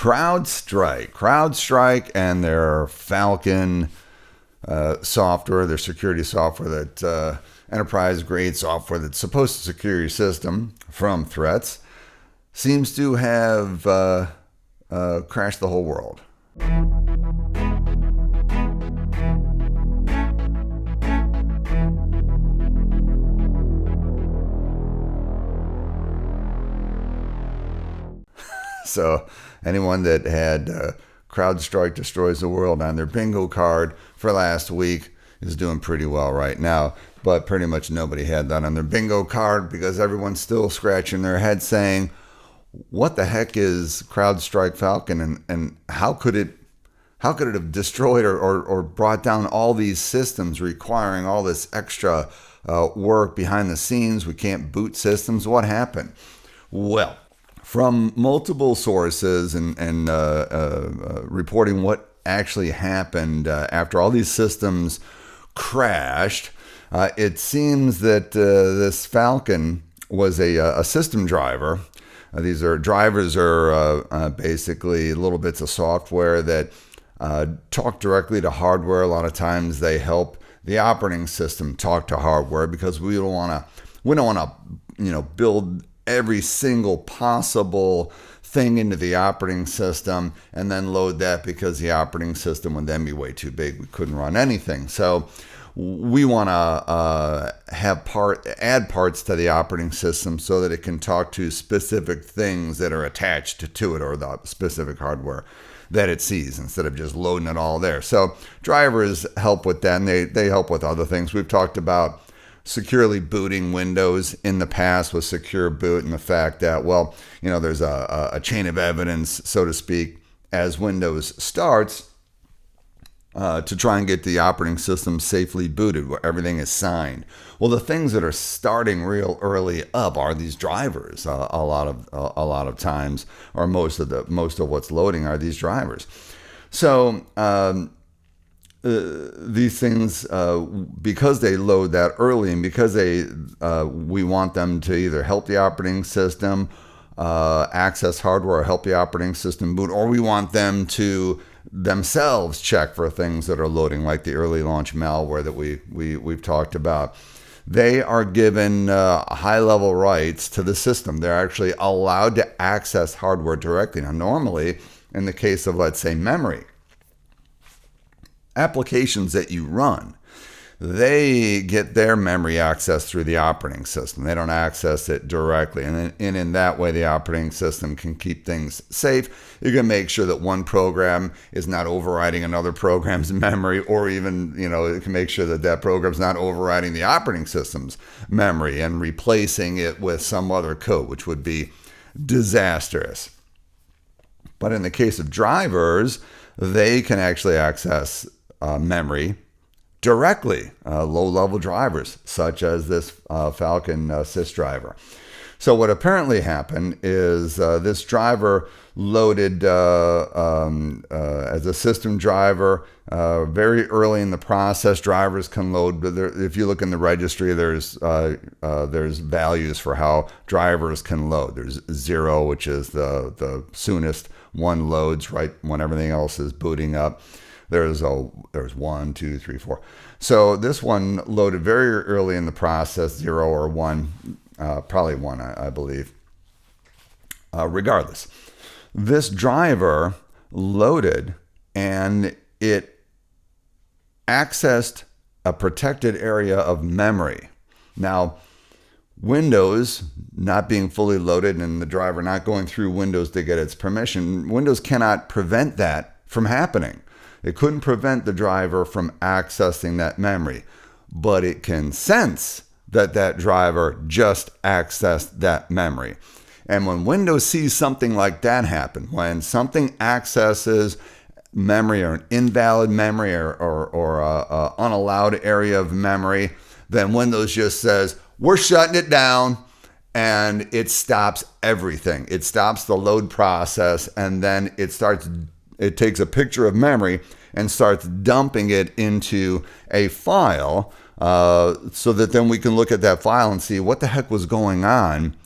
Crowdstrike and their Falcon software, their security software, that enterprise-grade software that's supposed to secure your system from threats, seems to have crashed the whole world. So anyone that had CrowdStrike destroys the world on their bingo card for last week is doing pretty well right now. But pretty much nobody had that on their bingo card because everyone's still scratching their head saying, what the heck is CrowdStrike Falcon, and how could it have destroyed or brought down all these systems requiring all this extra work behind the scenes? We can't boot systems. What happened? Well, from multiple sources and reporting what actually happened after all these systems crashed, it seems that this Falcon was a system driver. These drivers are basically little bits of software that talk directly to hardware. A lot of times they help the operating system talk to hardware because we don't want to build every single possible thing into the operating system and then load that because the operating system would then be way too big. We couldn't run anything. So we want to add parts to the operating system so that it can talk to specific things that are attached to it or the specific hardware that it sees instead of just loading it all there. So drivers help with that, and they help with other things. We've talked about securely booting Windows in the past with Secure Boot, and the fact that, there's a chain of evidence, so to speak, as Windows starts to try and get the operating system safely booted where everything is signed. Well, the things that are starting real early up are these drivers. A lot of times, or most of what's loading are these drivers. So these things, because they load that early, and because we want them to either help the operating system access hardware or help the operating system boot, or we want them to themselves check for things that are loading, like the early launch malware that we've talked about. They are given high-level rights to the system. They're actually allowed to access hardware directly. Now, normally, in the case of, let's say, memory, applications that you run, they get their memory access through the operating system. They don't access it directly. And in that way, the operating system can keep things safe. You can make sure that one program is not overriding another program's memory, or even, it can make sure that that program's not overriding the operating system's memory and replacing it with some other code, which would be disastrous. But in the case of drivers, they can actually access memory directly, low-level drivers, such as this Falcon sys driver. So what apparently happened is this driver loaded as a system driver very early in the process. Drivers can load. If you look in the registry, there's values for how drivers can load. There's 0, which is the soonest one loads right when everything else is booting up. There's 1, 2, 3, 4. So this one loaded very early in the process, 0 or 1, probably 1, I believe. Regardless, this driver loaded and it accessed a protected area of memory. Now, Windows not being fully loaded and the driver not going through Windows to get its permission, Windows cannot prevent that from happening. It couldn't prevent the driver from accessing that memory, but it can sense that driver just accessed that memory. And when Windows sees something like that happen, when something accesses memory or an invalid memory or a unallowed area of memory, then Windows just says, we're shutting it down, and it stops everything. It stops the load process, and then it takes a picture of memory and starts dumping it into a file so that then we can look at that file and see what the heck was going on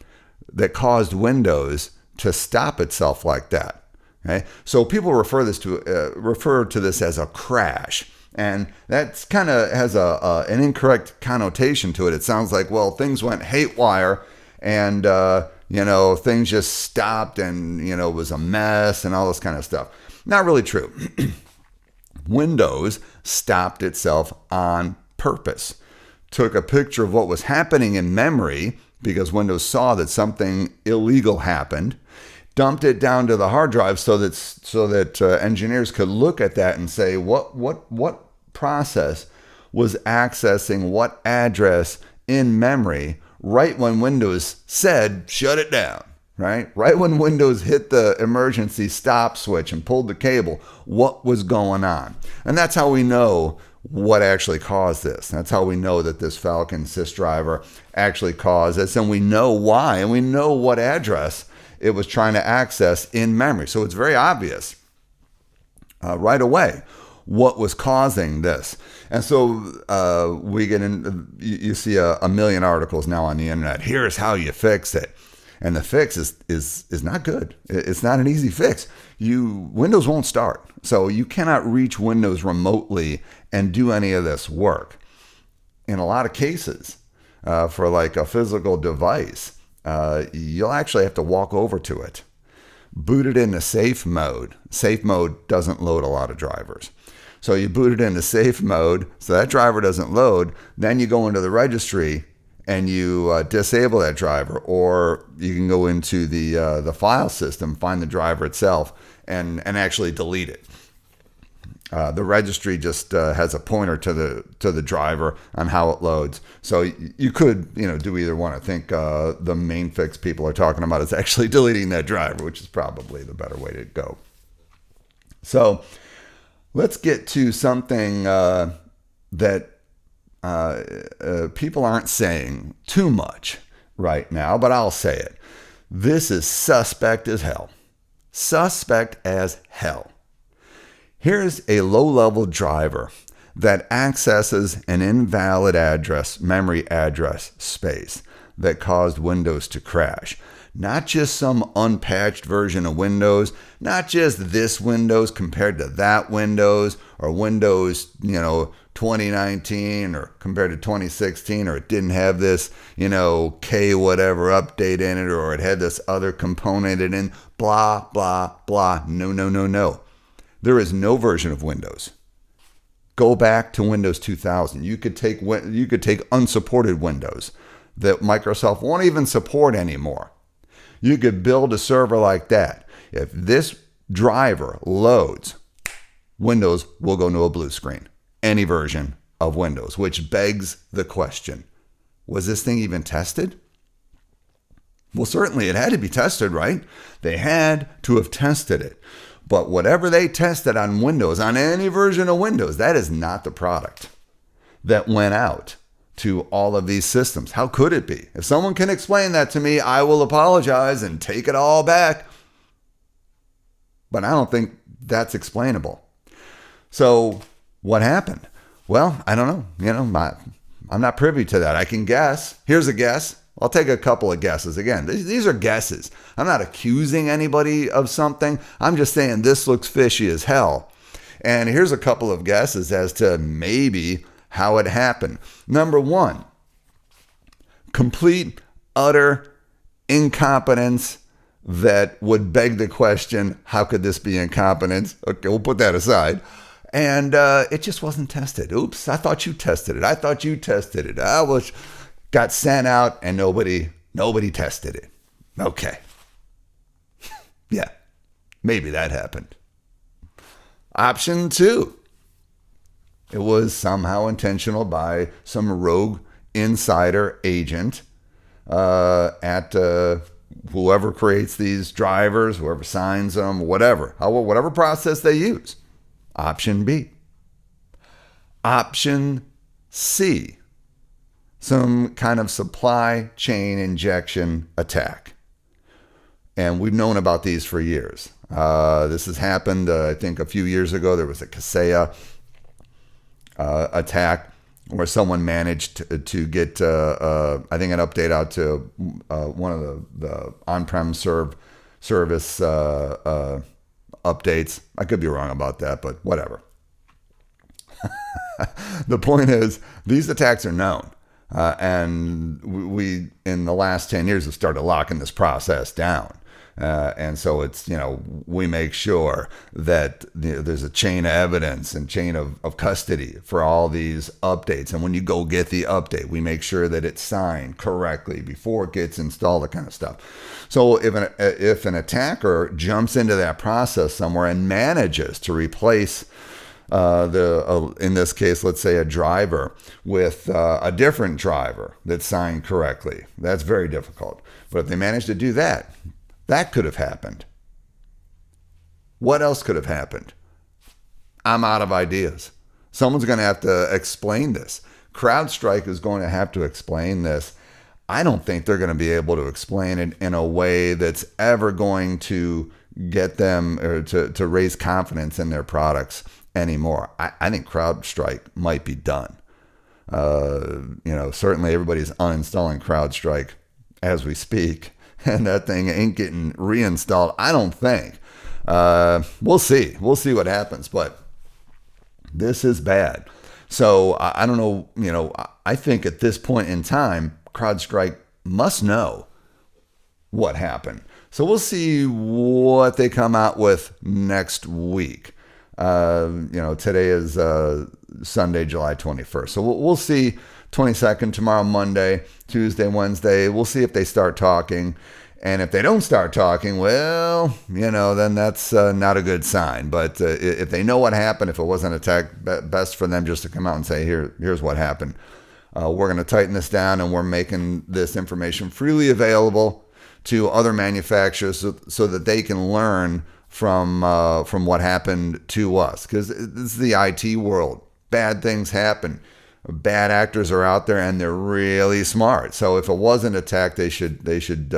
that caused Windows to stop itself like that. Okay? So people refer to this as a crash. And that's kind of has an incorrect connotation to it. It sounds like, well, things went haywire and, things just stopped and, it was a mess and all this kind of stuff. Not really true. Windows stopped itself on purpose. Took a picture of what was happening in memory because Windows saw that something illegal happened, dumped it down to the hard drive so that engineers could look at that and say what process was accessing what address in memory right when Windows said shut it down, right? Right when Windows hit the emergency stop switch and pulled the cable, what was going on? And that's how we know what actually caused this. That's how we know that this Falcon sys driver actually caused this, and we know why, and we know what address it was trying to access in memory. So it's very obvious right away what was causing this. And so we get in, you see a million articles now on the internet. Here's how you fix it. And the fix is not good. It's not an easy fix. Windows won't start. So you cannot reach Windows remotely and do any of this work. In a lot of cases, for like a physical device, you'll actually have to walk over to it. Boot it into safe mode. Safe mode doesn't load a lot of drivers. So you boot it into safe mode, so that driver doesn't load. Then you go into the registry and you disable that driver, or you can go into the file system, find the driver itself, and actually delete it. The registry just has a pointer to the driver on how it loads. So you could do either one. I think the main fix people are talking about is actually deleting that driver, which is probably the better way to go. So let's get to something that people aren't saying too much right now, but I'll say it. This is suspect as hell. Suspect as hell. Here's a low-level driver that accesses an invalid memory address space that caused Windows to crash. Not just some unpatched version of Windows, not just this Windows compared to that Windows, or Windows, 2019 or compared to 2016, or it didn't have this, K whatever update in it, or it had this other component in, blah, blah, blah. No. There is no version of Windows. Go back to Windows 2000. You could take unsupported Windows that Microsoft won't even support anymore. You could build a server like that. If this driver loads, Windows will go to a blue screen. Any version of Windows, which begs the question, was this thing even tested? Well, certainly it had to be tested, right? They had to have tested it. But whatever they tested on Windows, on any version of Windows, that is not the product that went out to all of these systems. How could it be? If someone can explain that to me, I will apologize and take it all back. But I don't think that's explainable. So what happened? Well, I don't know. I'm not privy to that. I can guess. Here's a guess. I'll take a couple of guesses. Again, these are guesses. I'm not accusing anybody of something. I'm just saying this looks fishy as hell. And here's a couple of guesses as to maybe how it happened. Number one, complete, utter incompetence that would beg the question, how could this be incompetence? Okay, we'll put that aside. And it just wasn't tested. Oops, I thought you tested it. Got sent out and nobody tested it. Okay. Yeah, maybe that happened. Option two, it was somehow intentional by some rogue insider agent at whoever creates these drivers, whoever signs them, whatever process they use. Option B. Option C, some kind of supply chain injection attack. And we've known about these for years. This has happened, I think, a few years ago. There was a Kaseya attack where someone managed to get, I think, an update out to one of the on-prem service updates. I could be wrong about that, but whatever. The point is, these attacks are known. And we, in the last 10 years, have started locking this process down. And so it's, we make sure that there's a chain of evidence and chain of custody for all these updates. And when you go get the update, we make sure that it's signed correctly before it gets installed, that kind of stuff. So if an attacker jumps into that process somewhere and manages to replace in this case, let's say a driver with a different driver that's signed correctly, that's very difficult. But if they manage to do that, that could have happened. What else could have happened? I'm out of ideas. Someone's going to have to explain this. Crowdstrike is going to have to explain this. I don't think they're going to be able to explain it in a way that's ever going to get them or to raise confidence in their products anymore. I think Crowdstrike might be done. Certainly everybody's uninstalling Crowdstrike as we speak, and that thing ain't getting reinstalled, I don't think. We'll see. We'll see what happens, but this is bad. So I don't know, I think at this point in time, Crowdstrike must know what happened. So we'll see what they come out with next week. Today is Sunday, July 21st. So we'll see 22nd, tomorrow, Monday, Tuesday, Wednesday. We'll see if they start talking. And if they don't start talking, well, then that's not a good sign. But if they know what happened, if it wasn't an attack, best for them just to come out and say, here's what happened. We're going to tighten this down, and we're making this information freely available to other manufacturers so that they can learn from what happened to us. Because this is the IT world. Bad things happen. Bad actors are out there, and they're really smart. So if it wasn't an attack, they should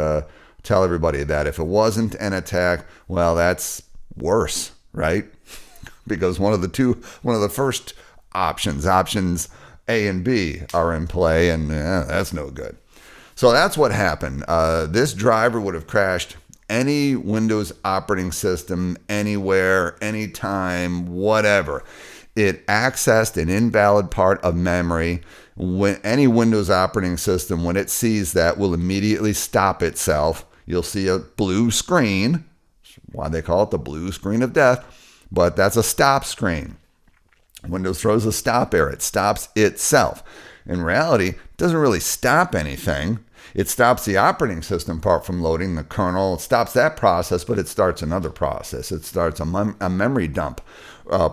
tell everybody that. If it wasn't an attack, well, that's worse, right? Because one of the first options A and B are in play, and that's no good. So that's what happened. This driver would have crashed any Windows operating system, anywhere, anytime, whatever. It accessed an invalid part of memory. When any Windows operating system, when it sees that, will immediately stop itself. You'll see a blue screen. That's why they call it the blue screen of death. But that's a stop screen. Windows throws a stop error. It stops itself. In reality, it doesn't really stop anything. It stops the operating system part from loading, the kernel. It stops that process, but it starts another process. It starts a memory dump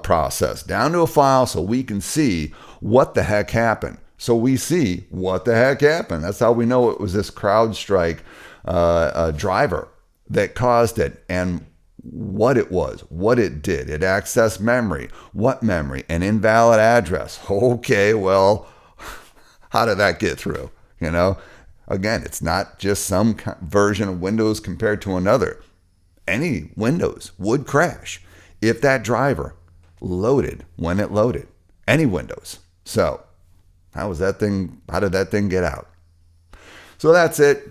process down to a file so we can see what the heck happened. So we see what the heck happened. That's how we know it was this Crowdstrike driver that caused it, and what it was, what it did. It accessed memory. What memory? An invalid address. Okay, well, how did that get through? Again, it's not just some version of Windows compared to another. Any Windows would crash if that driver loaded when it loaded. Any Windows. So, how did that thing get out? So that's it.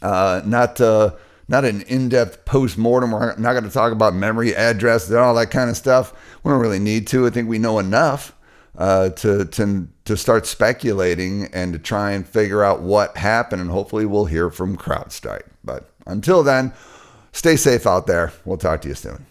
Not an in-depth post-mortem. We're not going to talk about memory addresses and all that kind of stuff. We don't really need to. I think we know enough to start speculating and to try and figure out what happened, and hopefully we'll hear from Crowdstrike. But until then, stay safe out there. We'll talk to you soon.